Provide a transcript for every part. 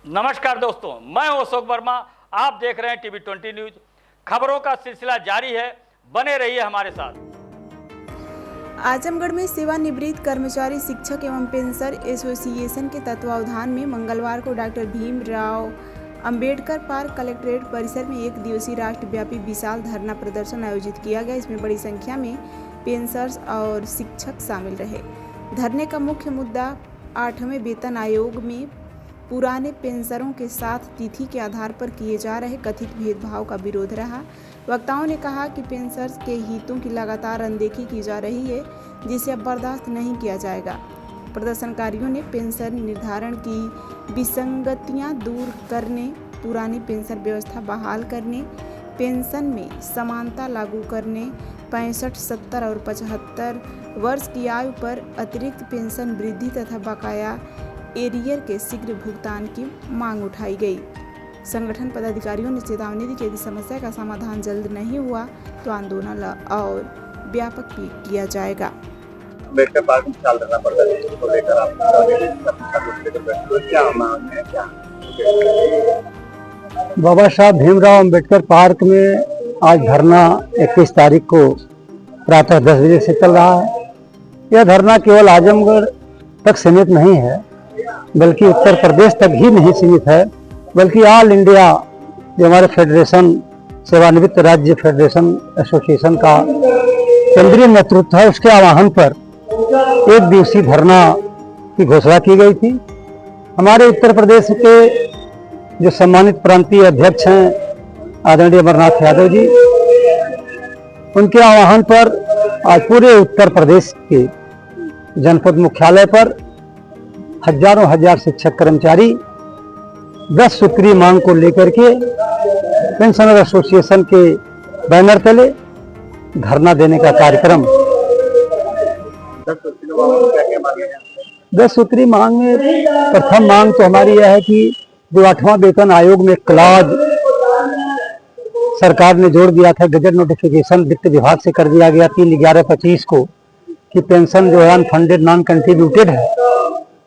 नमस्कार दोस्तों, मैं अशोक वर्मा। आप देख रहे हैं टीवी 20 न्यूज। खबरों का सिलसिला जारी है, बने रहिए हमारे साथ। आजमगढ़ में सेवानिवृत्त कर्मचारी शिक्षक एवं पेंशनर एसोसिएशन के तत्वावधान में मंगलवार को doctor Bhimrao Ambedkar park collectorate परिसर में एक दिवसीय राष्ट्रव्यापी विशाल धरना प्रदर्शन आयोजित किया गया। इसमें बड़ी संख्या में पेंशनर्स और शिक्षक शामिल रहे। धरने का मुख्य मुद्दा 8वें वेतन आयोग में पुराने पेंशनरों के साथ तिथि के आधार पर किए जा रहे कथित भेदभाव का विरोध रहा। वक्ताओं ने कहा कि पेंशनर्स के हितों की लगातार अनदेखी की जा रही है, जिसे अब बर्दाश्त नहीं किया जाएगा। प्रदर्शनकारियों ने पेंशन निर्धारण की विसंगतियां दूर करने, पुरानी पेंशन व्यवस्था बहाल करने, पेंशन में समानता लागू करने, 65, 70 और 75 वर्ष की आयु पर अतिरिक्त पेंशन वृद्धि तथा बकाया एरियर के शीघ्र भुगतान की मांग उठाई गई। संगठन पदाधिकारियों ने चेतावनी दी कि यदि समस्या का समाधान जल्द नहीं हुआ तो आंदोलन और व्यापक भी किया जाएगा। अम्बेडकर पार्क में चाल रहना पड़ता है, इसको लेकर आप क्या मांग है? क्या बाबा साहब भीमराव अंबेडकर पार्क में आज धरना 21 तारीख को प्रातः 10 बजे से चल रहा है। यह धरना केवल आजमगढ़ तक सीमित नहीं है, बल्कि उत्तर प्रदेश तक ही नहीं सीमित है, बल्कि ऑल इंडिया जो हमारे फेडरेशन सेवानिवृत्त राज्य फेडरेशन एसोसिएशन का केंद्रीय नेतृत्व है, उसके आह्वान पर एक दिवसीय धरना की घोषणा की गई थी। हमारे उत्तर प्रदेश के जो सम्मानित प्रांतीय अध्यक्ष हैं आदरणीय अमरनाथ यादव जी, उनके आह्वान पर आज पूरे उत्तर प्रदेश के जनपद मुख्यालय पर हजारों हजार शिक्षक कर्मचारी 10 सूत्री मांग को लेकर के पेंशनर एसोसिएशन के बैनर तले धरना देने का कार्यक्रम। 10 सूत्री मांग में प्रथम मांग तो हमारी यह है कि जो 8वां वेतन आयोग में क्लॉज सरकार ने जोड़ दिया था, गजट नोटिफिकेशन वित्त विभाग से कर दिया गया 3/11/25 को कि पेंशन जो है अनफंडेड नॉन कंट्रीब्यूटेड है।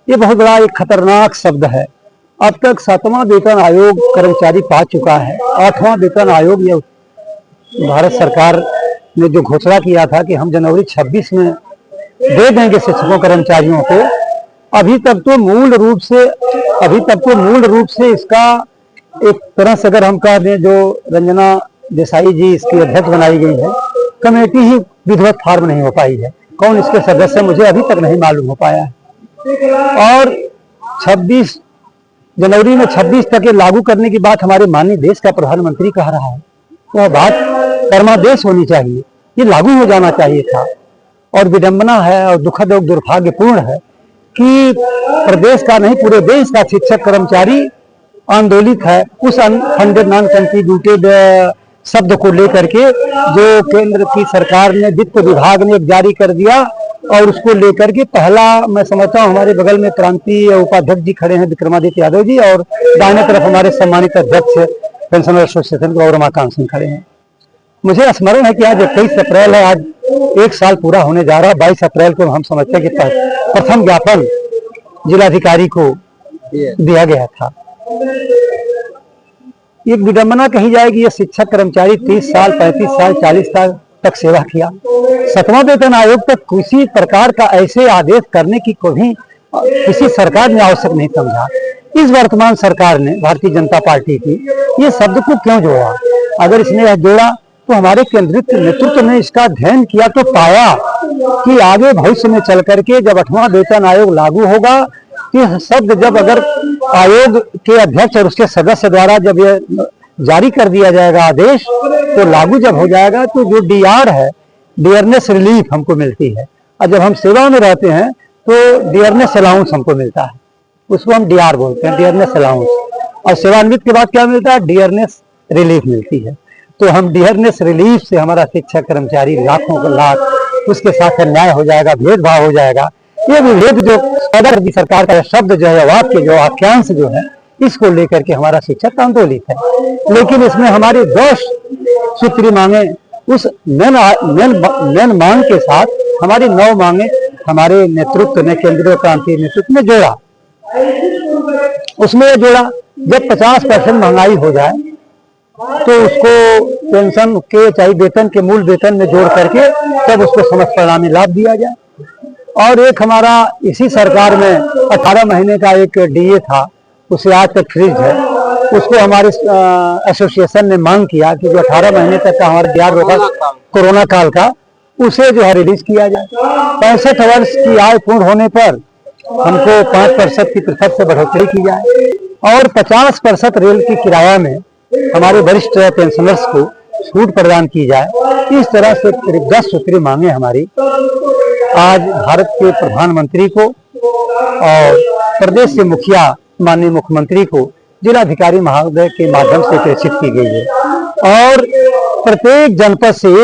ये बहुत बड़ा एक खतरनाक शब्द है। अब तक 7वां वेतन आयोग कर्मचारी पा चुका है। 8वां वेतन आयोग ये भारत सरकार ने जो घोषणा किया था कि हम जनवरी 26 में दे देंगे शिक्षकों कर्मचारियों को, अभी तक तो मूल रूप से इसका एक तरह से अगर हम कह दें, जो रंजना देसाई जी इसकी अध्यक्ष बनाई गई है, कमेटी ही विधिवत फॉर्म नहीं हो पाई है। कौन इसके सदस्य मुझे अभी तक नहीं मालूम हो पाया है। और 26 जनवरी में 26 तक लागू करने की बात हमारे माननीय देश का प्रधानमंत्री कह रहा है। वह बात परमादेश होनी चाहिए, ये लागू हो जाना चाहिए था। और विडंबना है और दुखद और दुर्भाग्यपूर्ण है कि प्रदेश का नहीं पूरे देश का शिक्षक कर्मचारी आंदोलित है उस अनफंडेड नॉन कंट्रीब्यूटेड शब्द को लेकर के, जो केंद्र की सरकार ने वित्त विभाग ने जारी कर दिया। और उसको लेकर के पहला मैं समझता हूँ, हमारे बगल में क्रांतीय उपाध्यक्ष जी खड़े हैं विक्रमादित्य यादव जी, और दाहिने तरफ हमारे सम्मानित अध्यक्ष पेंशनर एसोसिएशन के रमाकांत सिंह खड़े हैं। मुझे स्मरण है कि आज 21 अप्रैल है, आज 1 साल पूरा होने जा रहा है। 22 अप्रैल को हम समझते हैं कि प्रथम ज्ञापन जिलाधिकारी को दिया गया था। एक विडंबना कही जाएगी, ये शिक्षक कर्मचारी 30 साल 35 साल 40 साल तक सेवा किया। 7वां वेतन आयोग तक किसी प्रकार का ऐसे आदेश करने की कभी किसी सरकार ने आवश्यक नहीं समझा। इस वर्तमान सरकार ने, भारतीय जनता पार्टी की, ये शब्द को क्यों जोड़ा? अगर इसने यह जोड़ा तो हमारे केंद्रीय नेतृत्व ने इसका अध्ययन किया तो पाया कि आगे भविष्य में चल करके जब 8वां वेतन आयोग लागू होगा, यह शब्द जब अगर आयोग के अध्यक्ष और उसके सदस्य द्वारा जब यह जारी कर दिया जाएगा आदेश, तो लागू जब हो जाएगा तो जो डीआर है, डियरनेस रिलीफ हमको मिलती है। और जब हम सेवा में रहते हैं तो डियरनेस अलाउंस हमको मिलता है, उसको हम डीआर बोलते हैं, डियरनेस अलाउंस। और सेवानिवृत्त के बाद क्या मिलता है? डियरनेस रिलीफ मिलती है। तो हम डियरनेस रिलीफ से हमारा शिक्षक कर्मचारी लाखों को लाख, उसके साथ अन्याय हो जाएगा, भेदभाव हो जाएगा। ये विभेद जो सरकार का शब्द जो है, वाक्य जो वाक्यांश जो है, इसको लेकर के हमारा शिक्षक आंदोलित है। लेकिन इसमें हमारी 10 सूत्री मांगे उस मेन मांग के साथ हमारी 9 मांगे हमारे नेतृत्व ने, केंद्रीय क्रांतीय नेतृत्व ने जोड़ा। उसमें ये जोड़ा जब 50% महंगाई हो जाए तो उसको पेंशन के चाहे वेतन के मूल वेतन में जोड़ करके तब उसको समस्त परिणामी लाभ दिया जाए। और एक हमारा इसी सरकार में 18 महीने का एक डीए था, उसे आज तक फ्रीज है। उसको हमारे एसोसिएशन ने मांग किया कि जो 18 महीने तक का हमारा बिहार होगा कोरोना काल का, उसे जो है रिलीज किया जाए। 65 वर्ष की आयु पूर्ण होने पर हमको 5% की पृथक से बढ़ोतरी की जाए और 50% रेल की किराया में हमारे वरिष्ठ पेंशनर्स को छूट प्रदान की जाए। इस तरह से करीब 10 सूत्री मांगे हमारी आज भारत के प्रधानमंत्री को और प्रदेश के मुखिया माननीय मुख्यमंत्री को जिलाधिकारी महोदय के माध्यम से प्रेषित की गई है और प्रत्येक जनपद से